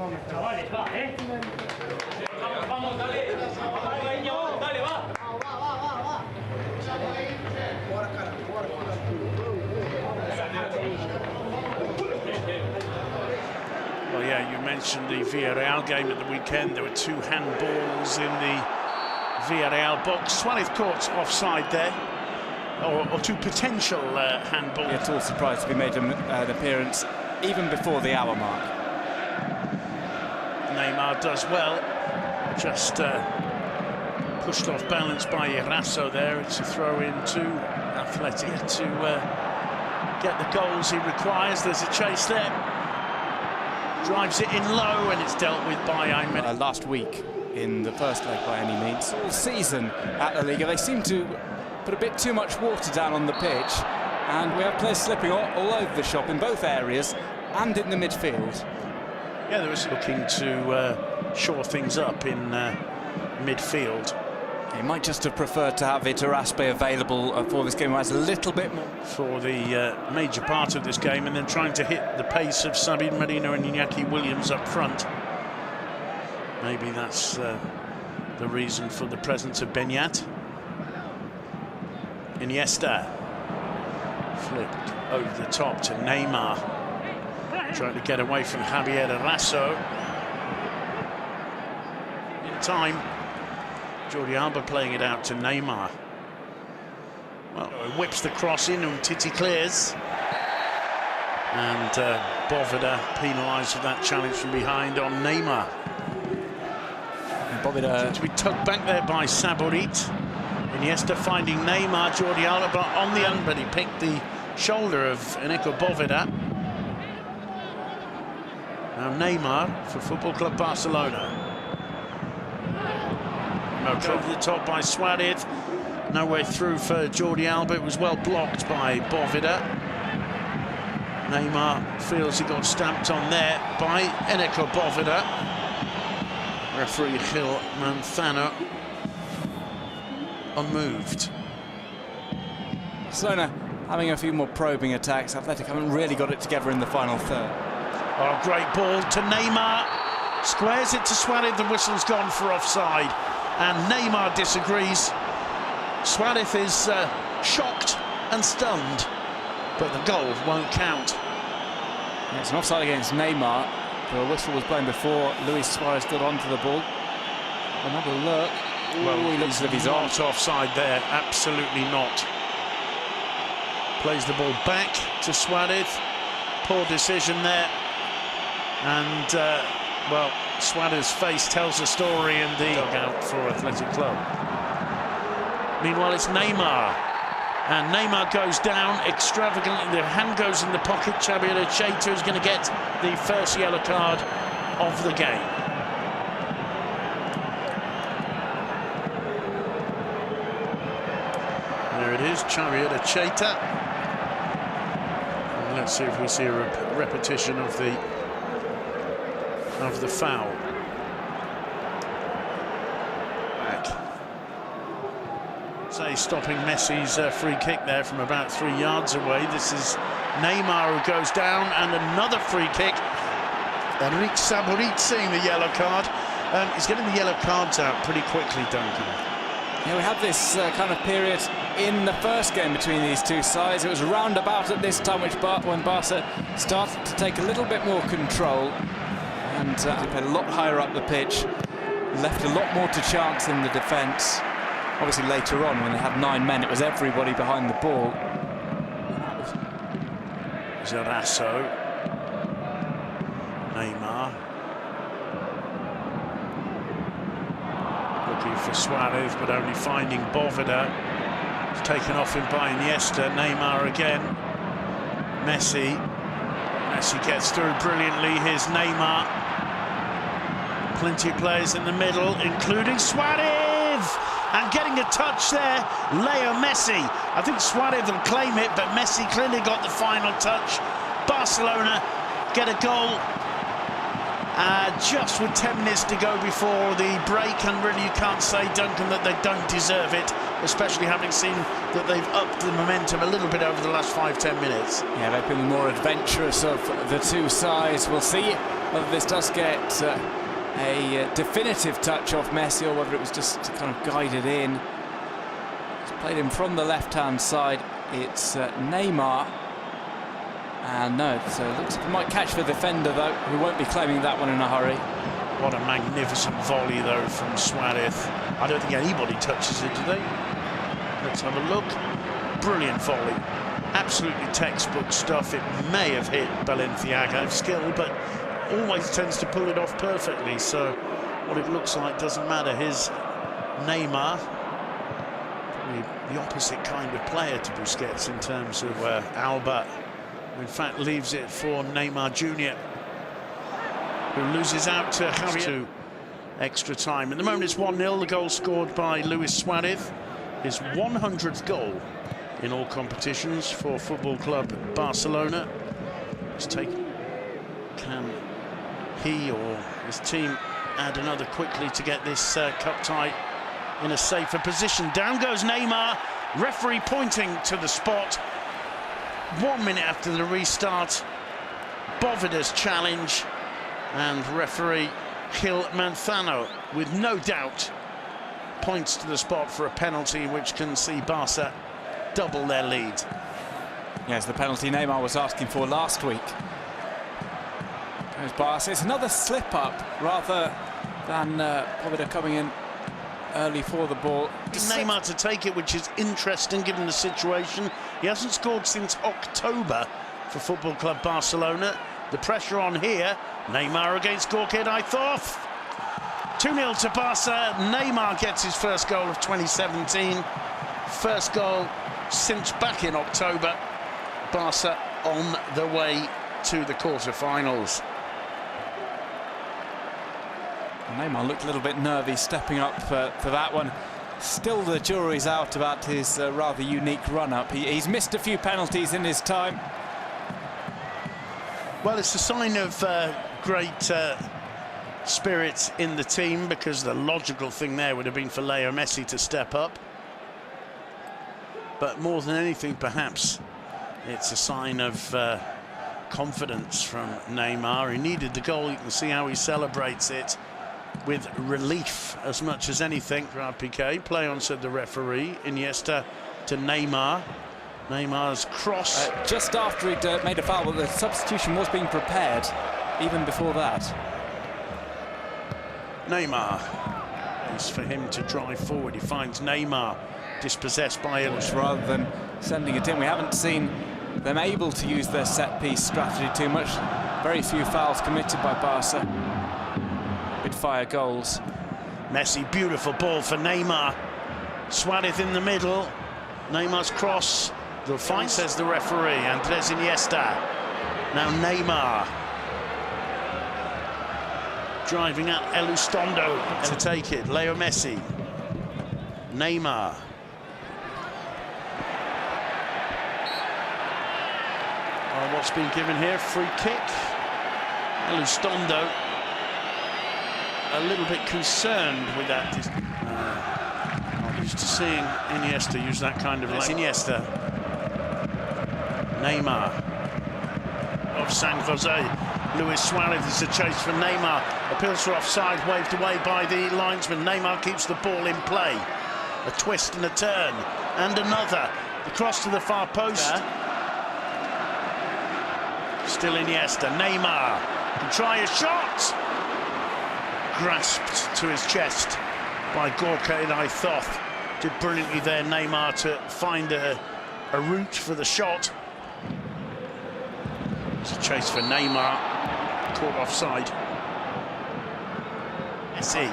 Chavales, va, ¿eh? Vamos, dale. Dale, va. Well, yeah, you mentioned the Villarreal game at the weekend. There were 2 handballs in the Villarreal box. Suarez caught offside there, or 2 potential handballs. Yeah, it's all surprised to be made an appearance even before the hour mark. Neymar does well, just pushed off balance by Eraso there. It's a throw in to Athletic to get the goals he requires. There's a chase there. Drives it in low and it's dealt with by Ayman. Last week in the first leg by any means. All season at La Liga, they seem to put a bit too much water down on the pitch, and we have players slipping all over the shop in both areas and in the midfield. Yeah, there was looking to shore things up in midfield. He might just have preferred to have Iturraspe available for this game, as a little bit more for the major part of this game, and then trying to hit the pace of Sabine Merino and Iñaki Williams up front. Maybe that's the reason for the presence of Beñat. Iniesta flipped over the top to Neymar, trying to get away from Javier Eraso. In time, Jordi Alba playing it out to Neymar. Well, whips the cross in and Titi clears. And Boveda penalised for that challenge from behind on Neymar. Boveda to be tugged back there by Saborit. Iniesta finding Neymar, Jordi Alba on the end, but he picked the shoulder of Eneko Boveda. Now Neymar for Football Club Barcelona. Over the top by Suarez. No way through for Jordi Alba. It was well blocked by Boveda. Neymar feels he got stamped on there by Eneko Boveda. Referee Gil Manzano unmoved. Barcelona having a few more probing attacks. Athletic haven't really got it together in the final third. Oh, great ball to Neymar. Squares it to Suarez. The whistle's gone for offside. And Neymar disagrees. Suarez is shocked and stunned, but the goal won't count. Yeah, it's an offside against Neymar. The whistle was blown before Luis Suarez got onto the ball. Another look. Well, he looks as if he's not offside there. Absolutely not. Plays the ball back to Suarez. Poor decision there. And well, Suarez's face tells a story in the dugout for Athletic Club. Meanwhile, it's Neymar. And Neymar goes down extravagantly. The hand goes in the pocket. Xavier Cheita is going to get the first yellow card of the game. There it is, Xavier Cheita. And let's see if we see a repetition of the foul. Back. Say stopping Messi's free kick there from about 3 yards away. This is Neymar who goes down, and another free kick. Enrique Saborit seeing the yellow card. He's getting the yellow cards out pretty quickly, Duncan. Yeah, we had this kind of period in the first game between these two sides. It was roundabout at this time when Barca started to take a little bit more control. And they played a lot higher up the pitch, left a lot more to chance in the defence. Obviously later on, when they had 9 men, it was everybody behind the ball. Eraso. Neymar. Looking for Suarez, but only finding Boveda. It's taken off him by Iniesta. Neymar again. Messi. Messi gets through brilliantly. Here's Neymar. Plenty of players in the middle, including Suarez! And getting a touch there, Leo Messi. I think Suarez will claim it, but Messi clearly got the final touch. Barcelona get a goal just with 10 minutes to go before the break, and really you can't say, Duncan, that they don't deserve it, especially having seen that they've upped the momentum a little bit over the last 5-10 minutes. Yeah, they've been the more adventurous of the two sides. We'll see whether this does get a definitive touch off Messi or whether it was just kind of guided in. It's played in from the left-hand side. It's Neymar. And no, so it looks like he might catch the defender, though, who won't be claiming that one in a hurry. What a magnificent volley, though, from Suarez. I don't think anybody touches it, do they? Let's have a look. Brilliant volley. Absolutely textbook stuff. It may have hit Balenciaga's skill, but always tends to pull it off perfectly. So what it looks like doesn't matter. Here's Neymar. Probably the opposite kind of player to Busquets in terms of Alba. In fact, leaves it for Neymar Jr., who loses out to Javier to extra time. At the moment, it's 1-0. The goal scored by Luis Suarez, his 100th goal in all competitions for Football Club Barcelona. Can he or his team add another quickly to get this cup tie in a safer position? Down goes Neymar. Referee pointing to the spot. 1 minute after the restart, Boveda's challenge, and referee Gil Manzano, with no doubt, points to the spot for a penalty which can see Barca double their lead. Yes, the penalty Neymar was asking for last week. There's Barca. It's another slip-up rather than Boveda coming in early for the ball. Neymar to take it, which is interesting given the situation. He hasn't scored since October for Football Club Barcelona. The pressure on here. Neymar against Gorka Aithoth. 2-0 to Barca. Neymar gets his first goal of 2017. First goal since back in October. Barca on the way to the quarter-finals. Neymar looked a little bit nervy stepping up for that one. Still the jury's out about his rather unique run-up. He's missed a few penalties in his time. Well, it's a sign of great spirit in the team, because the logical thing there would have been for Leo Messi to step up. But more than anything, perhaps, it's a sign of confidence from Neymar. He needed the goal. You can see how he celebrates it with relief as much as anything. Piqué, play on, said the referee. Iniesta to Neymar. Neymar's cross. Just after he'd made a foul, but the substitution was being prepared even before that. Neymar. It's for him to drive forward. He finds Neymar dispossessed by Illich. Rather than sending it in, we haven't seen them able to use their set-piece strategy too much. Very few fouls committed by Barca. Fire goals. Messi, beautiful ball for Neymar. Suarez in the middle. Neymar's cross. They'll find, says the referee. Andres Iniesta. Now Neymar. Driving at Elustondo to take it. Leo Messi. Neymar. Oh, what's been given here? Free kick. Elustondo a little bit concerned with that. Not used to seeing Iniesta use that kind of Iniesta. Neymar. Of San Jose. Luis Suarez is a chase for Neymar. Appeals for offside, waved away by the linesman. Neymar keeps the ball in play. A twist and a turn. And another. The cross to the far post. Still Iniesta. Neymar can try a shot. Grasped to his chest by Gorka Aithoth. Did brilliantly there, Neymar, to find a route for the shot. It's a chase for Neymar, caught offside. Messi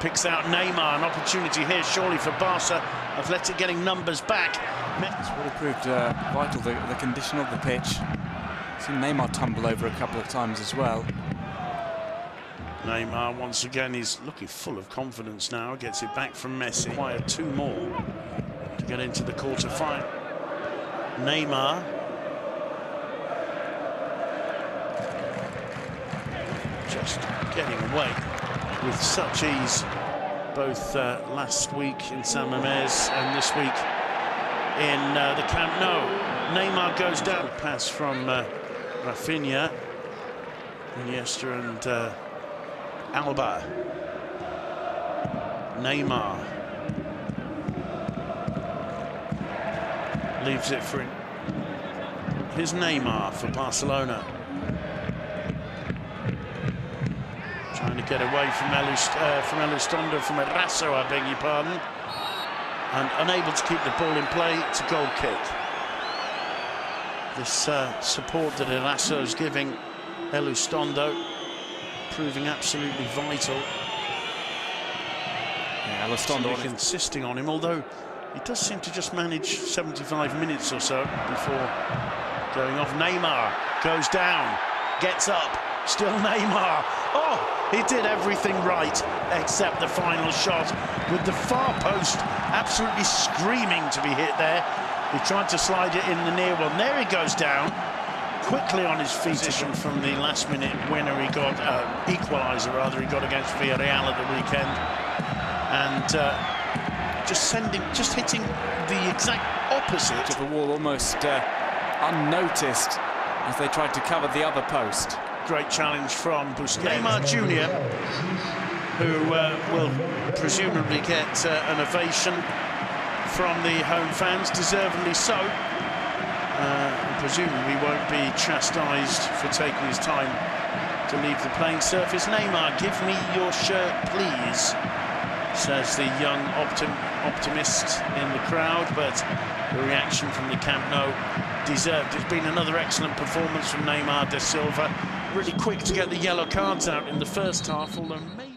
picks out Neymar, an opportunity here surely for Barca. Athletic getting numbers back. It's really proved vital, the condition of the pitch. Seen Neymar tumble over a couple of times as well. Neymar, once again, he's looking full of confidence now. Gets it back from Messi. Require 2 more to get into the quarter-final. Neymar. Just getting away with such ease, both last week in San Mamés and this week in the Camp Nou. Neymar goes down. Pass from Rafinha. Iniesta and Alba. Neymar leaves it for him. Here's Neymar for Barcelona. Trying to get away from Elizondo, from Eraso, I beg your pardon. And unable to keep the ball in play. It's a goal kick. This support that Eraso is giving Elizondo proving absolutely vital. Yeah, Elizondo insisting on him, although he does seem to just manage 75 minutes or so before going off. Neymar goes down, gets up, still Neymar. Oh, he did everything right except the final shot, with the far post absolutely screaming to be hit there. He tried to slide it in the near one. There he goes down, quickly on his feet from the last-minute winner he got, equaliser rather, he got against Villarreal at the weekend. And just hitting the exact opposite of the wall, almost unnoticed as they tried to cover the other post. Great challenge from Busquets. Neymar Jr., who will presumably get an ovation from the home fans, deservedly so. And presumably won't be chastised for taking his time to leave the playing surface. Neymar, give me your shirt, please, says the young optimist in the crowd, but the reaction from the Camp Nou deserved. It's been another excellent performance from Neymar da Silva. Really quick to get the yellow cards out in the first half, although maybe